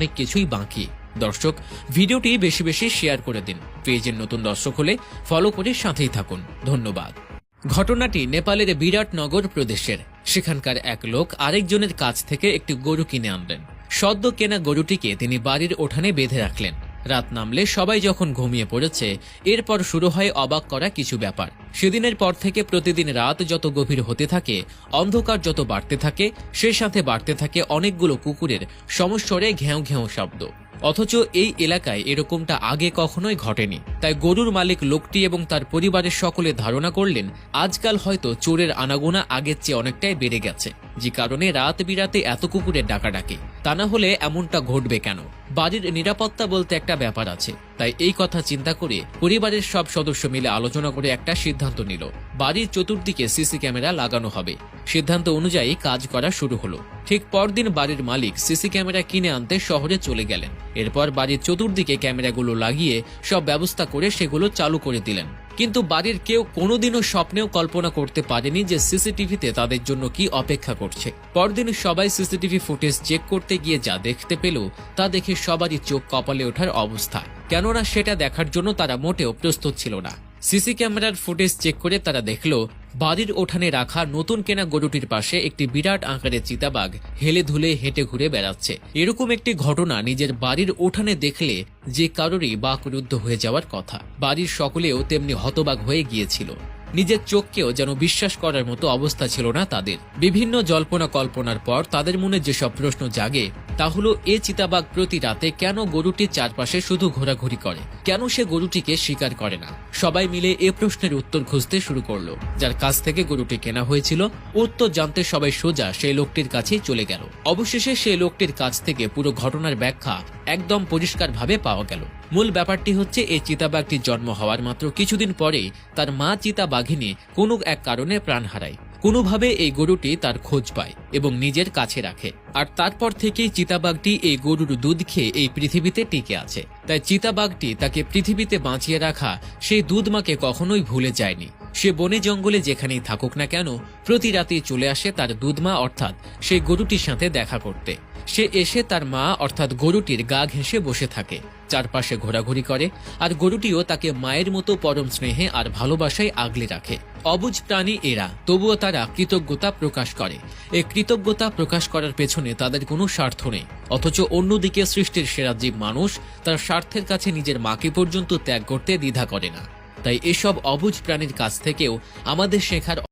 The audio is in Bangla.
অনেক কিছুই বাকি। দর্শক, ভিডিওটি বেশি বেশি শেয়ার করে দিন। পেজের নতুন দর্শক হলে ফলো করে সাথেই থাকুন। ধন্যবাদ। ঘটনাটি নেপালের বিরাটনগর প্রদেশের। সেখানকার এক লোক আরেকজনের কাছ থেকে একটি গরু কিনে আনলেন। সদ্য কেনা গরুটিকে তিনি বাড়ির উঠানে বেঁধে রাখলেন। রাত নামলে সবাই যখন ঘুমিয়ে পড়েছে, এরপর শুরু হয় অবাক করা কিছু ব্যাপার। সেদিনের পর থেকে প্রতিদিন রাত যত গভীর হতে থাকে, অন্ধকার যত বাড়তে থাকে, সে সাথে বাড়তে থাকে অনেকগুলো কুকুরের সমস্বরে ঘেউ ঘেউ শব্দ। অথচ এই এলাকায় এরকমটা আগে কখনোই ঘটেনি। তাই গরুর মালিক লোকটি এবং তার পরিবারের সকলে ধারণা করলেন আজকাল হয়তো চোরের আনাগোনা আগের চেয়ে অনেকটাই বেড়ে গেছে, যে কারণে রাত বিরাতে এত কুকুরের ডাকাডাকি। তা না হলে এমনটা ঘটবে কেন? বাড়ির নিরাপত্তা বলতে একটা ব্যাপার আছে। তাই এই কথা চিন্তা করে পরিবারের সব সদস্য মিলে আলোচনা করে একটা সিদ্ধান্ত নিল, বাড়ির চতুর্দিকে সিসি ক্যামেরা লাগানো হবে। সিদ্ধান্ত অনুযায়ী কাজ করা শুরু হলো। ঠিক পরদিন বাড়ির মালিক সিসি ক্যামেরা কিনে আনতে শহরে চলে গেলেন। এরপর বাড়ির চতুর্দিকে ক্যামেরাগুলো লাগিয়ে সব ব্যবস্থা করে সেগুলো চালু করে দিলেন। কিন্তু বাড়ির কেউ কোনোদিনও স্বপ্নেও কল্পনা করতে পারেনি যে সিসিটিভিতে তাদের জন্য কি অপেক্ষা করছে। পরদিন সবাই সিসিটিভি ফুটেজ চেক করতে গিয়ে যা দেখতে পেল, তা দেখে সবারই চোখ কপালে ওঠার অবস্থা। কেননা সেটা দেখার জন্য তারা মোটেও প্রস্তুত ছিল না। সিসি ক্যামেরার ফুটেজ চেক করে তারা দেখল, বাড়ির ওঠানে রাখা নতুন কেনা গরুটির পাশে একটি বিরাট আকারের চিতাবাঘ হেলে ধুলে হেঁটে ঘুরে বেড়াচ্ছে। এরকম একটি ঘটনা নিজের বাড়ির ওঠানে দেখলে যে কারোরই বাকরুদ্ধ হয়ে যাওয়ার কথা। বাড়ির সকলেও তেমনি হতবাক হয়ে গিয়েছিল। নিজের চোখকেও যেন বিশ্বাস করার মতো অবস্থা ছিল না তাদের। বিভিন্ন জল্পনা কল্পনার পর তাদের মনে যেসব প্রশ্ন জাগে, তা হলো এ চিতাবাঘ প্রতি রাতে কেন গরুটির চারপাশে শুধু ঘোরাঘুরি করে, কেন সে গরুটিকে শিকার করে না। সবাই মিলে এ প্রশ্নের উত্তর খুঁজতে শুরু করলো। যার কাছ থেকে গরুটি কেনা হয়েছিল, উত্তর জানতে সবাই সোজা সেই লোকটির কাছেই চলে গেল। অবশেষে সেই লোকটির কাছ থেকে পুরো ঘটনার ব্যাখ্যা একদম পরিষ্কারভাবে পাওয়া গেল। মূল ব্যাপারটি হচ্ছে, এই চিতাবাঘটির জন্ম হওয়ার মাত্র কিছুদিন পরে তার মা চিতাবাঘিনী কোনো এক কারণে প্রাণ হারায়। কোনোভাবে এই গরুটি তার খোঁজ পায় এবং নিজের কাছে রাখে। আর তারপর থেকেই চিতাবাঘটি এই গরুর দুধ খেয়ে এই পৃথিবীতে টিকে আছে। তাই চিতাবাঘটি তাকে পৃথিবীতে বাঁচিয়ে রাখা সেই দুধমাকে কখনোই ভুলে যায়নি। সে বনে জঙ্গলে যেখানেই থাকুক না কেন, প্রতি রাতেই চলে আসে তার দুধমা অর্থাৎ সেই গরুটির সাথে দেখা করতে। সে এসে তার মা অর্থাৎ গরুটির গা ঘেঁষে বসে থাকে, চারপাশে ঘোরাঘুরি করে, আর গরুটিও তাকে মায়ের মতো পরম স্নেহে আর ভালোবাসায় আগলে রাখে। অবুঝ প্রাণী এরা, তবুও তারা কৃতজ্ঞতা প্রকাশ করে। এই কৃতজ্ঞতা প্রকাশ করার পেছনে তাদের কোনো স্বার্থ নেই। অথচ অন্যদিকে সৃষ্টির সেরা জীব মানুষ তার স্বার্থের কাছে নিজের মাকে পর্যন্ত ত্যাগ করতে দ্বিধা করে না। তাই এসব অবুঝ প্রাণীর কাছ থেকেও আমাদের শেখার